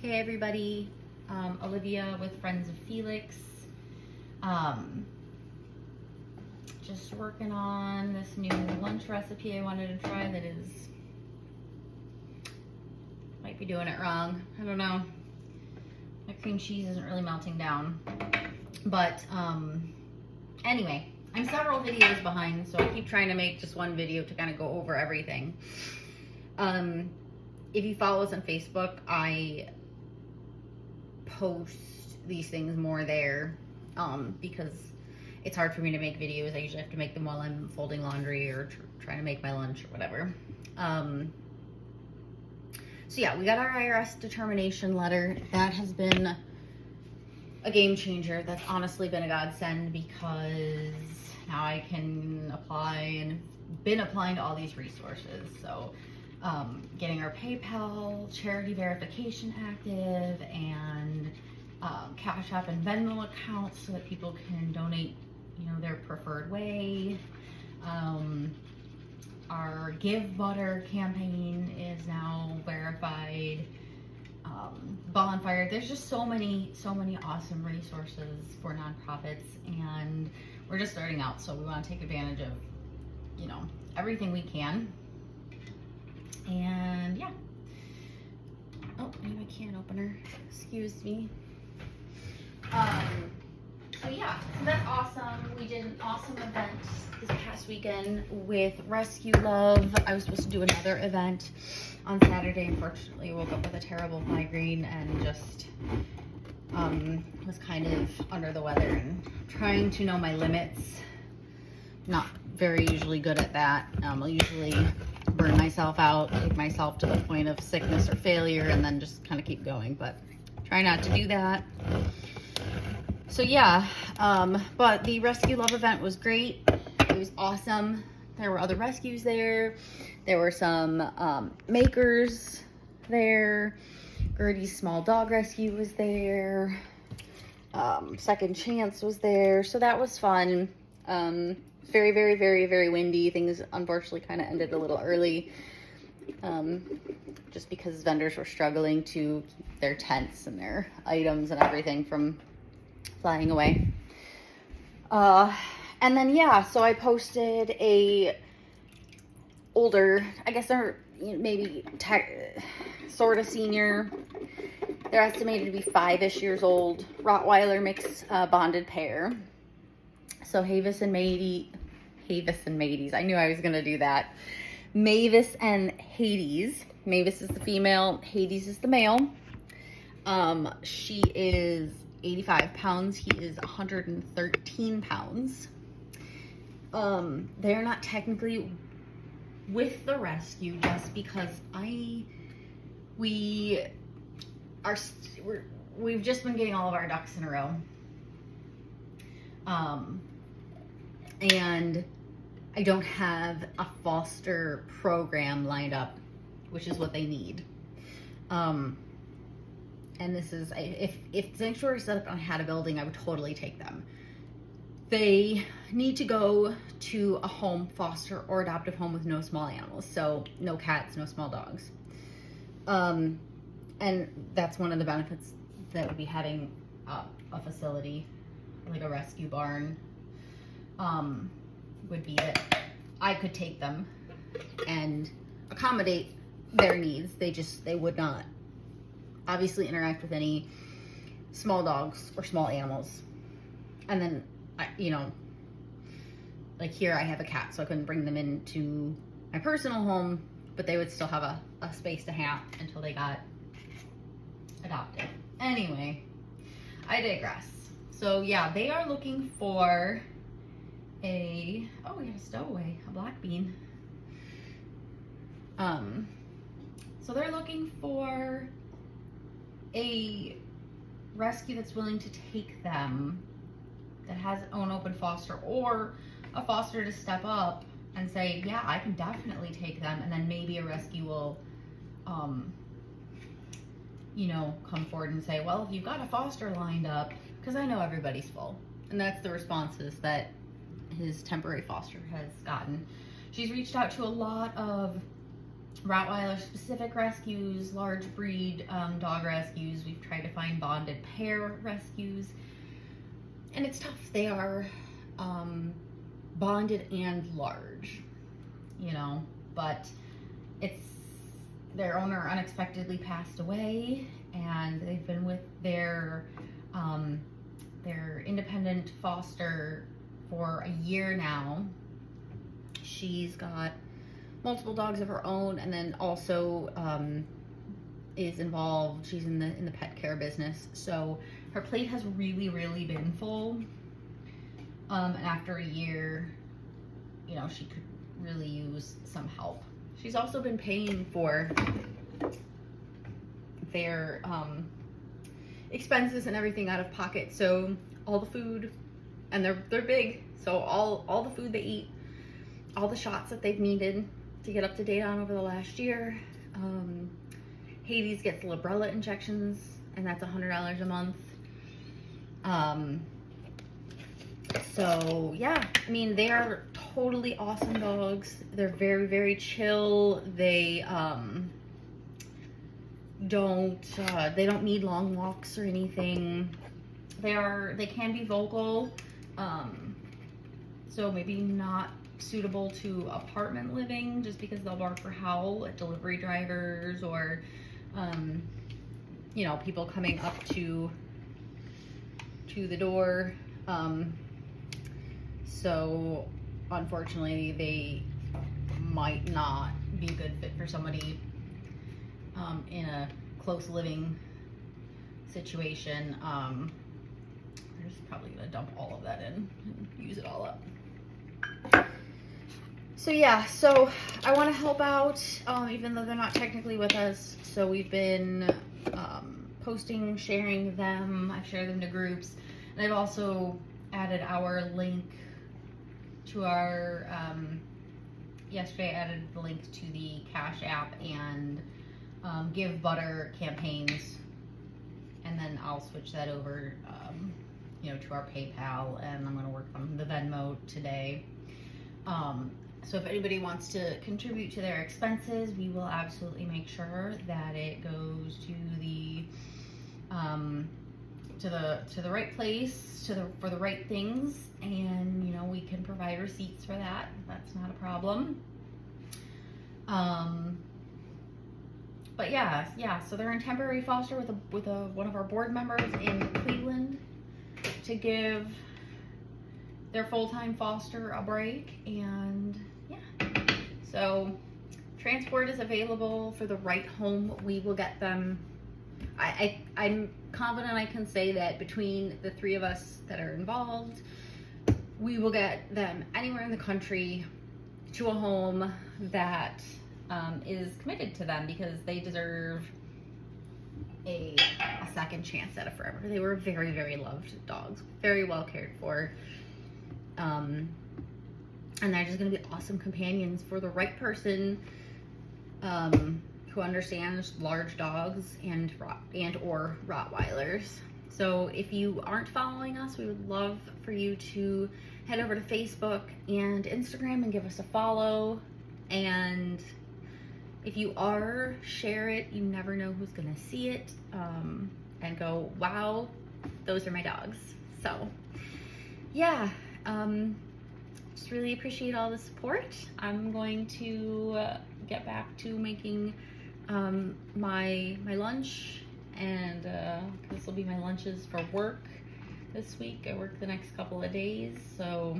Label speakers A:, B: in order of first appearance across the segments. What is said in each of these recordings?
A: Hey everybody, Olivia with Friends of Felix. Just working on this new lunch recipe I wanted to try that might be doing it wrong. I don't know. My cream cheese isn't really melting down. But anyway, I'm several videos behind, so I keep trying to make just one video to kind of go over everything. If you follow us on Facebook, I post these things more there because it's hard for me to make videos. I usually have to make them while I'm folding laundry or trying to make my lunch or whatever. So yeah, we got our IRS Determination Letter. That has been a game changer. That's honestly been a godsend because now I can apply and been applying to all these resources. So getting our PayPal charity verification active and Cash App and Venmo accounts so that people can donate, their preferred way. Our Give Butter campaign is now verified. Bonfire. There's just so many awesome resources for nonprofits, and we're just starting out, so we want to take advantage of, everything we can. And yeah. Oh, I need my can opener. Excuse me. So yeah, so that's awesome. We did an awesome event this past weekend with Rescue Love. I was supposed to do another event on Saturday. Unfortunately, I woke up with a terrible migraine and just was kind of under the weather and trying to know my limits. Not very usually good at that. I'll usually burn myself out, take myself to the point of sickness or failure, and then just kind of keep going, but try not to do that. So yeah, but the Rescue Love event was great. It was awesome. There were other rescues there. There were some makers there. Gertie's Small Dog Rescue was there. Second Chance was there. So that was fun. Very, very, very, very windy. Things unfortunately kind of ended a little early. Just because vendors were struggling to keep their tents and their items and everything from flying away. And then, yeah, so I posted a older, I guess they're maybe sort of senior. They're estimated to be 5-ish years old. Rottweiler mix bonded pair. So Mavis and Hades. I knew I was going to do that. Mavis and Hades. Mavis is the female. Hades is the male. She is 85 pounds. He is 113 pounds. They're not technically with the rescue just because we've just been getting all of our ducks in a row. And I don't have a foster program lined up, which is what they need. And this is, if Sanctuary set up and I had a building, I would totally take them. They need to go to a home, foster or adoptive home with no small animals. So no cats, no small dogs. And that's one of the benefits that would be having a facility, like a rescue barn, would be that I could take them and accommodate their needs. They would not obviously interact with any small dogs or small animals. And then, like here I have a cat, so I couldn't bring them into my personal home, but they would still have a space to hang until they got adopted. Anyway, I digress. So yeah, they are looking for we got a stowaway, a black bean. So they're looking for a rescue that's willing to take them, that has own open foster, or a foster to step up and say, yeah, I can definitely take them, and then maybe a rescue will come forward and say, well, if you've got a foster lined up, because I know everybody's full. And that's the responses that his temporary foster has gotten. She's reached out to a lot of Rottweiler specific rescues, large breed dog rescues, find bonded pair rescues. And it's tough. They are bonded and large, you know, but it's their owner unexpectedly passed away, and they've been with their independent foster for a year now. She's got multiple dogs of her own, and then also is involved. She's in the pet care business, so her plate has really been full. And after a year, you know, she could really use some help. She's also been paying for their expenses and everything out of pocket. So all the food, and they're big, so all the food they eat, all the shots that they've needed to get up to date on over the last year. Hades gets Librela injections, and that's $100 a month. So yeah, I mean, they are totally awesome dogs. They're very chill. They don't need long walks or anything. They can be vocal, so maybe not suitable to apartment living, just because they'll bark or howl at delivery drivers or you know, people coming up to the door. So unfortunately, they might not be a good fit for somebody in a close living situation. I'm just probably gonna dump all of that in and use it all up. So yeah, so I want to help out, even though they're not technically with us. So we've been posting, sharing them. I've shared them to groups, and I've also added our link to our, yesterday I added the link to the Cash App and Give Butter campaigns, and then I'll switch that over, you know, to our PayPal, and I'm going to work on the Venmo today. So if anybody wants to contribute to their expenses, we will absolutely make sure that it goes to the right place, for the right things, and you know, we can provide receipts for that. That's not a problem. But yeah, so they're in temporary foster with one of our board members in Cleveland to give their full-time foster a break. And yeah, so transport is available for the right home. We will get them. I'm confident I can say that between the three of us that are involved, we will get them anywhere in the country to a home that is committed to them, because they deserve a second chance at a forever. They were very loved dogs, very well cared for, and they're just going to be awesome companions for the right person who understands large dogs and or Rottweilers. So if you aren't following us, we would love for you to head over to Facebook and Instagram and give us a follow. And if you are, share it. You never know who's gonna see it and go, wow, those are my dogs. So yeah, just really appreciate all the support. I'm going to get back to making my lunch, and this will be my lunches for work this week. I work the next couple of days, so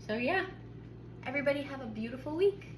A: yeah, everybody have a beautiful week.